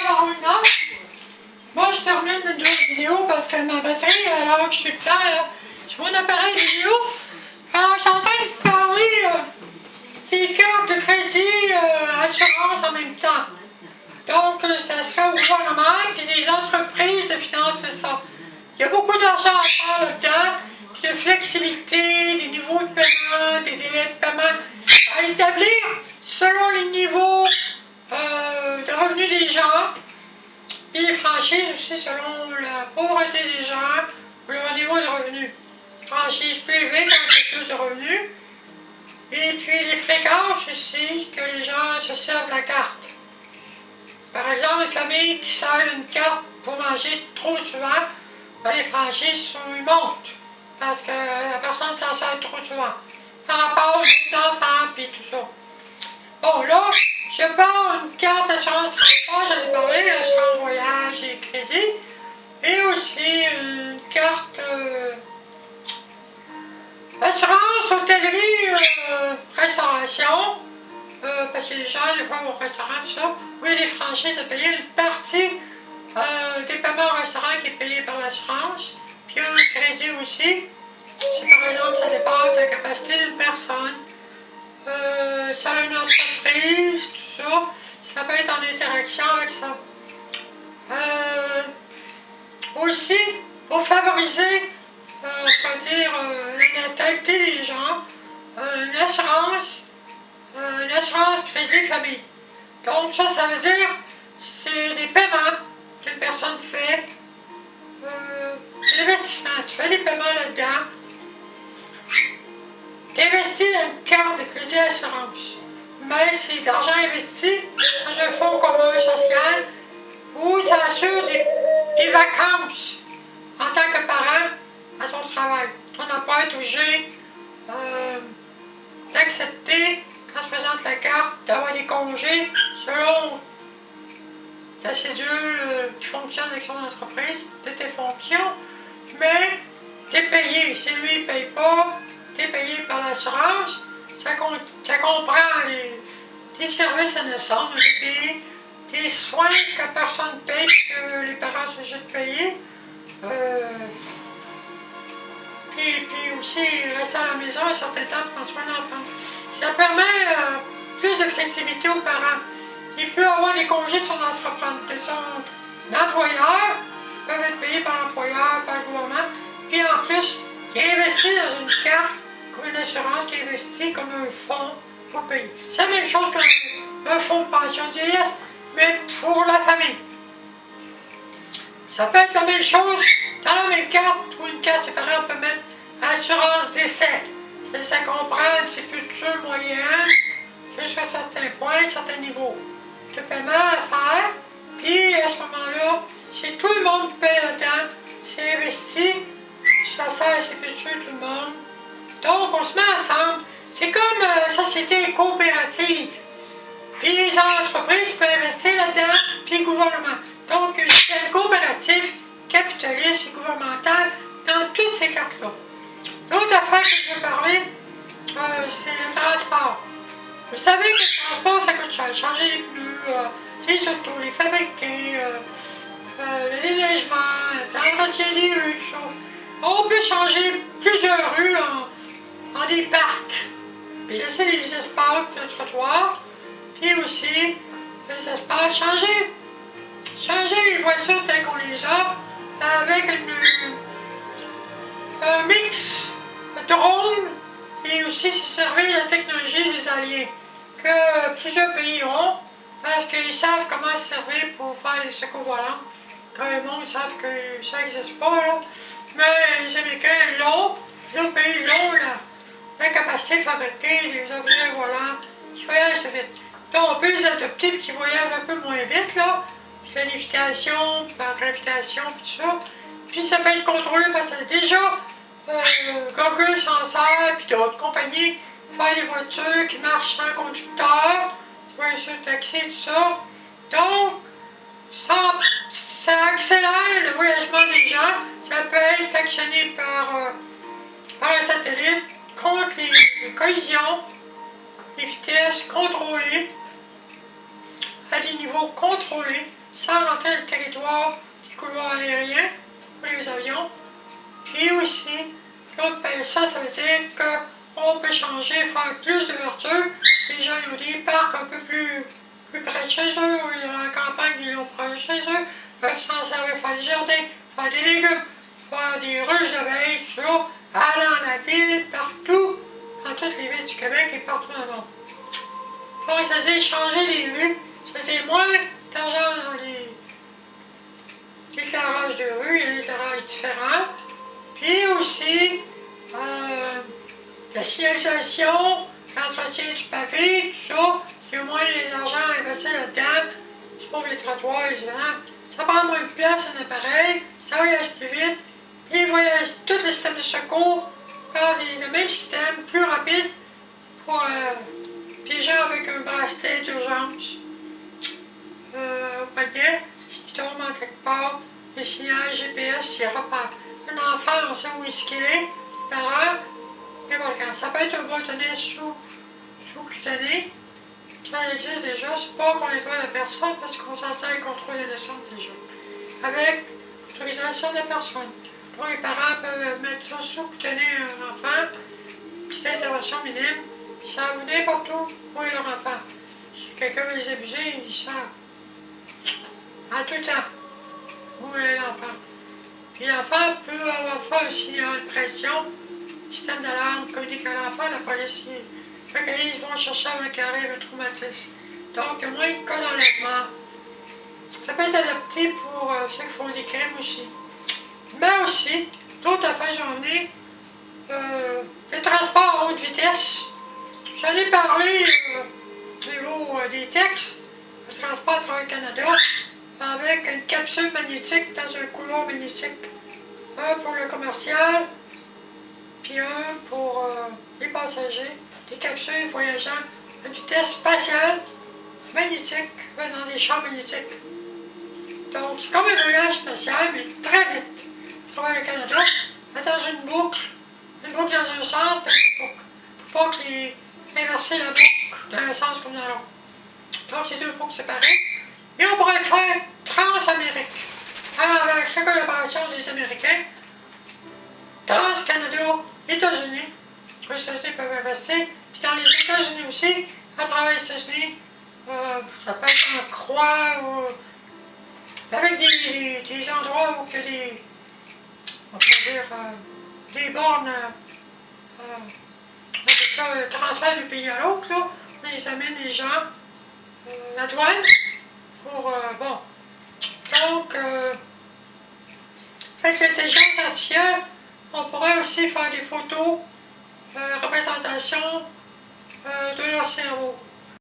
avoir une heure. Moi, je termine une autre vidéo parce que ma batterie, alors que je suis le temps, sur mon appareil vidéo. Alors, je suis en train de vous parler des cartes de crédit, assurance en même temps. Donc, ça serait au gouvernement et des entreprises de financer ça. Il y a beaucoup d'argent à faire là-dedans, puis de flexibilité, des niveaux de paiement, des délais de paiement à établir selon les niveaux de revenus des gens, et les franchises aussi selon la pauvreté des gens ou leur niveau de revenus. Franchise plus élevée quand il y a plus de revenus. Et puis les fréquences aussi que les gens se servent de la carte. Par exemple, les familles qui servent une carte pour manger trop souvent, ben les franchises ils montent parce que la personne s'en sert trop souvent. Par rapport aux enfants et tout ça. Bon, là, je parle une carte d'assurance transport, j'en ai parlé, assurance voyage et crédit, et aussi une carte assurance hôtellerie, restauration, parce que les gens, des fois, vont au restaurant, tout ça, où il y a des franchises à payer une partie des paiements au restaurant qui est payé par l'assurance, puis un crédit aussi, si par exemple ça dépasse la capacité d'une personne. Ça a une entreprise, tout ça, ça peut être en interaction avec ça. Aussi, pour favoriser, on peut dire, la natalité des gens, une assurance crédit famille. Donc ça veut dire, c'est des paiements qu'une personne fait, c'est l'investissement, tu fais des paiements là-dedans, tu investis dans une carte de crédit d'assurance. Mais c'est de l'argent investi dans un fonds commun social où ça assure des vacances en tant que parent à ton travail. Tu n'as pas été obligé d'accepter, quand tu présentes la carte, d'avoir des congés selon la cédule qui fonctionne avec son entreprise, de tes fonctions, mais tu es payé. Si lui ne paye pas, tu es payé par l'assurance. Ça comprend des services à naissance, des soins que personne ne paye, que les parents sont obligés de payer. Puis aussi rester à la maison un certain temps pour prendre soin de l'enfant. Ça permet plus de flexibilité aux parents. Il peut avoir des congés de son employeur, peuvent être payés par l'employeur, par le gouvernement, puis en plus, il investit dans une carte, comme une assurance qui investit comme un fonds pour payer. C'est la même chose qu'un fonds de pension de vieillesse, mais pour la famille. Ça peut être la même chose dans la même carte, ou une carte séparée, on peut mettre assurance décès. Ça comprend une sépulture moyenne, jusqu'à un certain point, un certain niveau de paiement à faire, puis à ce moment-là, si tout le monde paie là-dedans, c'est investi, ça sert à la sépulture tout le monde. Donc, on se met ensemble. C'est comme une société coopérative. Puis les entreprises peuvent investir là-dedans, puis le gouvernement. Donc, il y a le coopératif, capitaliste et gouvernemental dans toutes ces cartes-là. L'autre affaire que je veux parler, c'est le transport. Vous savez que le transport, ça coûte cher. Changer les pneus, les autos, les fabriquer, le déneigement, l'entretien des rues, tout ça. On peut changer plusieurs rues en des parcs. Puis laisser les espaces de trottoir. Puis aussi, les espaces, changer les voitures telles qu'on les a avec un mix de drones et aussi se servir de la technologie des alliés que plusieurs pays ont parce qu'ils savent comment se servir pour faire les secours volants. Quand le monde ils savent que ça n'existe pas, là. Mais les Américains l'ont, d'autres pays l'ont, la capacité de fabriquer des objets volants qui voyagent assez vite. Donc on peut les adopter et qui voyagent un peu moins vite, là. Planification, par gravitation, tout ça. Puis ça peut être contrôlé parce que déjà, Google s'en sert, puis d'autres compagnies font des voitures qui marchent sans conducteur, voitures taxi, tout ça. Donc, ça accélère le voyagement des gens. Ça peut être actionné par un satellite contre les collisions, les vitesses contrôlées, à des niveaux contrôlés. sans rentrer dans le territoire des couloirs aériens pour les avions. Puis aussi, l'autre PSA, ça veut dire qu'on peut changer, faire plus d'ouverture. Les gens ont des parcs un peu plus près de chez eux, ou dans la campagne, ils l'ont proche de chez eux, peuvent s'en servir, faire des jardins, faire des légumes, faire des ruches d'abeilles, tout ça, aller dans la ville, partout, dans toutes les villes du Québec et partout dans le monde. Donc, ça veut dire changer les rues, ça veut dire moins d'argent dans les éclairages de rue, il y a des éclairages différents. Puis aussi, la signalisation, l'entretien du pavé, tout ça, il y a moins d'argent à investir là-dedans. C'est pour les trottoirs, évidemment. Ça prend moins de place, un appareil, ça voyage plus vite. Les voyages, tous les systèmes de secours par le même système, plus rapide, pour les gens avec un bracelet d'urgence au paquet, qui tombe en quelque part, le signal GPS, il n'y aura pas. Un enfant, on sait où est-ce qu'il est, les parents, et voilà. Ça peut être un bâtonnet sous-cutané, ça existe déjà, c'est pas qu'on nettoie la personne parce qu'on s'en sert contrôler la naissance déjà. Avec autorisation de la personne. Donc les parents peuvent mettre ça sous-cutané à un enfant, petite intervention minime, puis ça va n'importe où est leur enfant. Si quelqu'un veut les abuser, ils savent. En tout temps, où est l'enfant. Puis l'enfant peut avoir fait un signal de pression, système d'alarme, communique à l'enfant, la police, ils vont chercher avant qu'il arrive un traumatisme. Donc, il y a moins de cas d'enlèvement. Ça peut être adapté pour ceux qui font des crimes aussi. Mais aussi, d'autres affaires, j'en ai, les transports à haute vitesse. J'en ai parlé au niveau des textes, le transport à travers le Canada, avec une capsule magnétique dans un couloir magnétique. Un pour le commercial, puis un pour les passagers, des capsules voyageant à vitesse spatiale, magnétique, dans des champs magnétiques. Donc, c'est comme un voyage spatial, mais très vite. À travers le Canada, dans une boucle dans un sens, puis une boucle. Pour pas inverser la boucle dans un sens comme dans l'autre. Donc, c'est deux boucles séparées. Et on pourrait faire Transamérique. Avec la collaboration des Américains, Trans-Canada, États-Unis. Les États-Unis peuvent investir. Puis dans les États-Unis aussi, à travers les États-Unis, ça peut être en croix ou avec des endroits où il y a des, on peut dire, des bornes, on appelle ça le transfert d'un pays à l'autre, là. On les amène les gens, la douane, pour, bon. Donc, avec l'intelligence artificielle, on pourrait aussi faire des photos, représentation de leur cerveau.